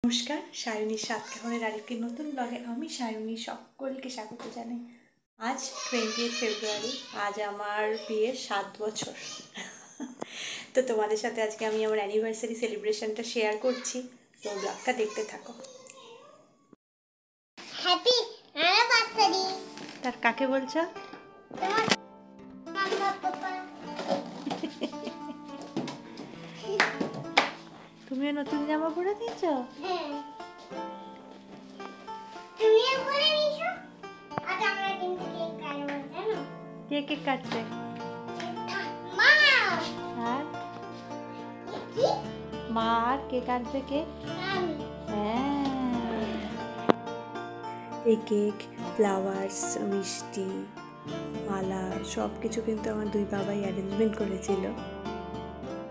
নমস্কার, সায়নী সাতকাহনের আরেকটি নতুন ব্লগে আমি সায়নী সকলকে স্বাগত জানাই। আজ 20 ফেব্রুয়ারি, আজ আমার বিয়ের 7 বছর। তো তোমাদের সাথে আজকে আমি আমার অ্যানিভার্সারি সেলিব্রেশনটা শেয়ার করছি, তো ব্লগটা দেখতে থাকো। Happy anniversary. তার কাকে বলছো? তুমিও নতুন জামা পরে দিয়েছো? হ্যাঁ, তুমিও পরে নিয়েছো। আজ আমরা কিন্তু কেক কাটবো, জানো? কে কেক কাটছে? মা। আর কি? মা আর কে কাটবে কেক? আমি। হ্যাঁ, এই কেক, ফ্লাওয়ার্স, মিষ্টি, মালা সব কিছু কিন্তু আমার দুই বাবাই অ্যারেঞ্জমেন্ট করেছিল।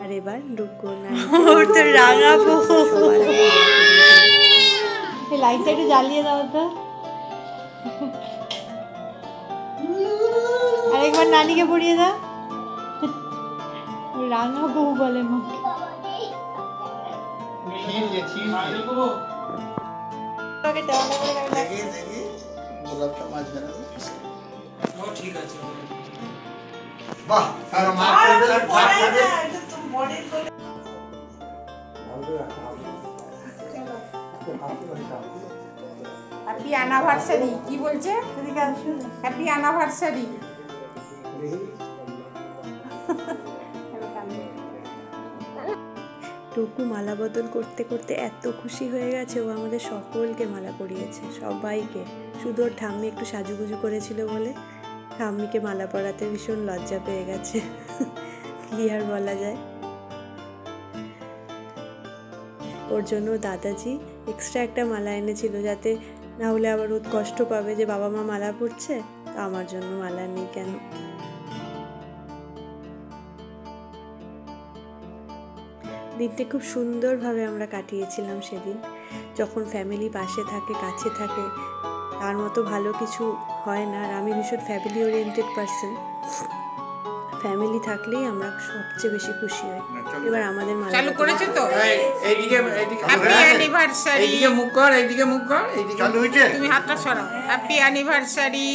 আর এবার ডুগো তো রাঙাবো। এই লাইটটা একটু জ্বালিয়ে দাও তো। আরেকবার নানিকে পড়িয়ে দাও। রাঙাবো বলে মা। ঠিক আছে। বাহ, আর মা হ্যাপি অ্যানিভার্সারি। কি বলছে? Happy anniversary. টুকু মালা বদল করতে করতে এত খুশি হয়ে গেছে, ও আমাদের সকলকে মালা পরিয়েছে, সবাইকে। শুধু ওর ঠাম্মি একটু সাজুগুজু করেছিল বলে ঠাম্মিকে মালা পরাতে ভীষণ লজ্জা পেয়ে গেছে। কি আর বলা যায়। ওর জন্য দাদাজি এক্সট্রা একটা মালা এনেছিল, যাতে না হলে আবার ও কষ্ট পাবে যে বাবা মা মালা পরছে, তা আমার জন্য মালা নেই কেন। দিনটা খুব সুন্দরভাবে আমরা কাটিয়েছিলাম সেদিন। যখন ফ্যামিলি পাশে থাকে, কাছে থাকে, তার মতো ভালো কিছু হয় না। আর আমি ভীষণ ফ্যামিলি ওরিয়েন্টেড পার্সন। ফ্যামিলি থাকলেই আমরা সবচেয়ে বেশি খুশি হই। এবার আমাদের মালা চালু করেছে তো? এইদিকে হ্যাপি অ্যানিভার্সারি। এইদিকে মুখ কর, এইদিকে মুখ কর, এইদিকে চালু হয়েছে। তুমি হাতটা সরাও। Happy anniversary.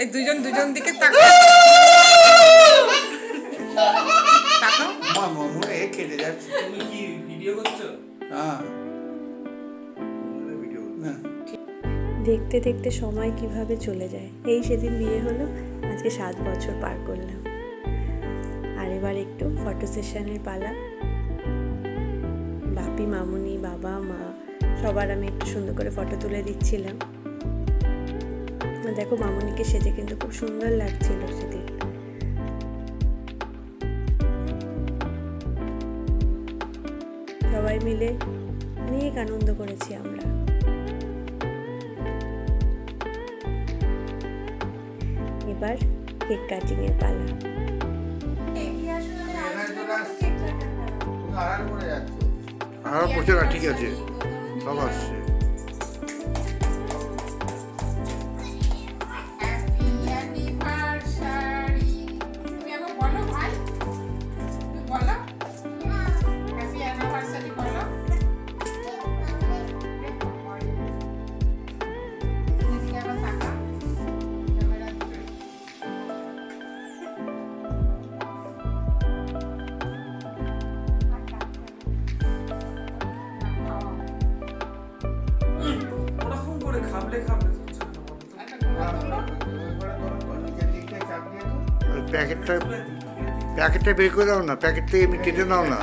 এই দুজন দিকে তাকাও। মা মনে কেটে যাচ্ছে। তুমি কি ভিডিও করছো? হ্যাঁ, না দেখতে দেখতে সময় কিভাবে চলে যায়। এই সেদিন বিয়ে হলো, আজকে 7 বছর পার করলাম। আর এবার একটু ফটো সেশনের পালা। বাপি, মামুনি, বাবা, মা সবার আমি একটু সুন্দর করে ফটো তুলে দিচ্ছিলাম। দেখো, মামুনিকে সেজে কিন্তু খুব সুন্দর লাগছিল সেদিন। সবাই মিলে অনেক আনন্দ করেছি আমরা। এবার কেক কাটিং এর পালা। আর পড়ছে না, ঠিক আছে, সব আসছে। Happy anniversary. তুমি আমাকে বলো ভাই, তুমি বলো হ্যাপি অ্যানিভার্সারি বলো। এদিকে আবার তাকা। ক্যামেরা দিকে। ওরকম করে খাবলে চলছে না। প্যাকেটটা বের করে দাও না, প্যাকেটটা এমনি কেটে দাও না।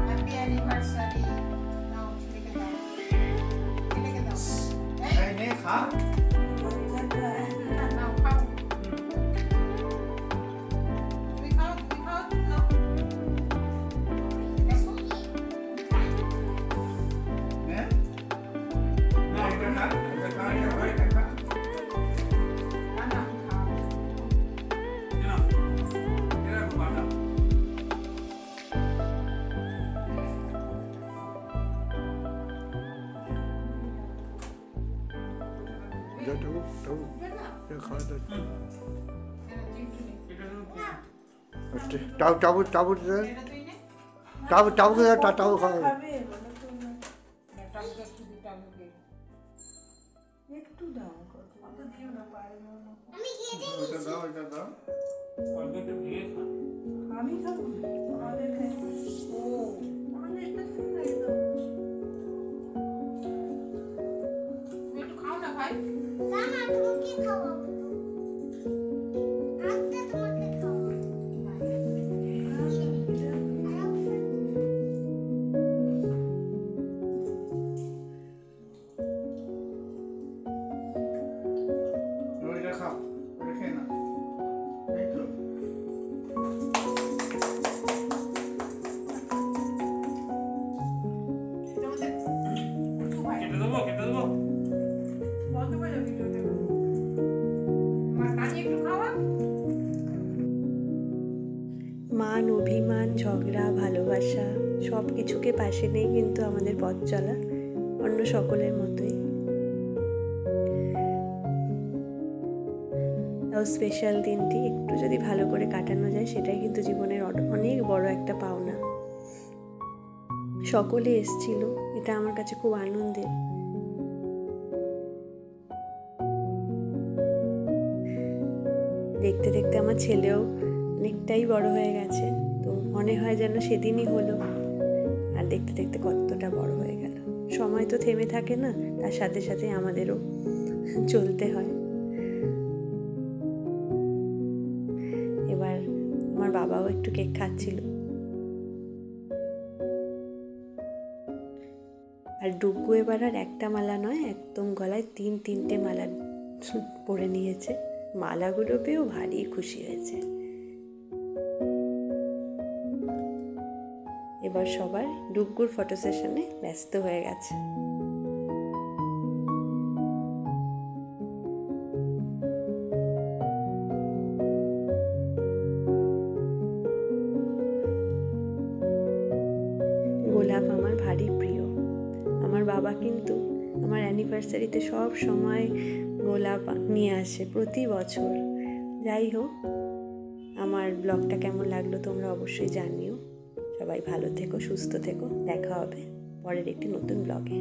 Happy anniversary. নাও লিখে দাও। লিখে দাও। এই নে খা। নাও খাও। তুমি খাও, তুমি খাও, তুমি খাও। দেখো। হ্যাঁ? না, এটা খা, এটা খা, এটা খা, এটা খা। না, না, খাবো খাওয়া দাওয়া হুম, হ্যাঁ, তুই একটু নে। এটা হলো আচ্ছা টাবু টাবু দেন এটা তুই নে। টাবু টাবু খাওয়া খাবে বলো তো না। টাবুটা একটু দে, টাবুকে। একটু দাও কত অত দিও না পারবো না। আমি খেতে এটা দাও এটা দাও অল্প একটু ভেঙে খা আমি খাবো আমাদের খাই ও আমাদেরটা তো খাই দাও। তুমি একটু খাও না ভাই। না তোমাকে খাওয়াবো আজকে তোমাকে খাওয়াবো ওইটা খাও ওটা খেয়ে না এই তো এটার মধ্যে একটু ভাই। কেটে দেবো বন্ধ করে দাও ভিডিওটা। আমার কানে একটু খাওয়া। মান অভিমান ঝগড়া ভালোবাসা সব কিছুকে পাশে নিয়ে কিন্তু আমাদের পথ চলা অন্য সকলের মতোই। তাও স্পেশাল দিনটি একটু যদি ভালো করে কাটানো যায় সেটাই কিন্তু জীবনের অনেক বড় একটা পাওনা। সকলে এসছিল, এটা আমার কাছে খুব আনন্দের। দেখতে দেখতে আমার ছেলেও অনেকটাই বড় হয়ে গেছে, তো মনে হয় যেন সেদিনই হলো। আর দেখতে দেখতে কতটা বড় হয়ে গেল। সময় তো থেমে থাকে না, তার সাথে সাথে আমাদেরও চলতে হয়। এবার আমার বাবাও একটু কেক খাচ্ছিল। আর ডুগু এবার আর একটা মালা নয়, একদম গলায় তিনটে মালা পরে নিয়েছে। মালাগুলো পেয়েও ভারী খুশি হয়েছে। এবার সবার ডুগ্গুর ফটো সেশনে ব্যস্ত হয়ে গেছে। গোলাপ আমার ভারী প্রিয়। আমার বাবা কিন্তু আমার অ্যানিভার্সারিতে সব সময় গোলাপ নিয়ে আসে প্রতি বছর। যাই হোক, আমার ব্লগটা কেমন লাগলো তোমরা অবশ্যই জানিও। সবাই ভালো থেকো, সুস্থ থেকো। দেখা হবে পরের একটি নতুন ব্লগে।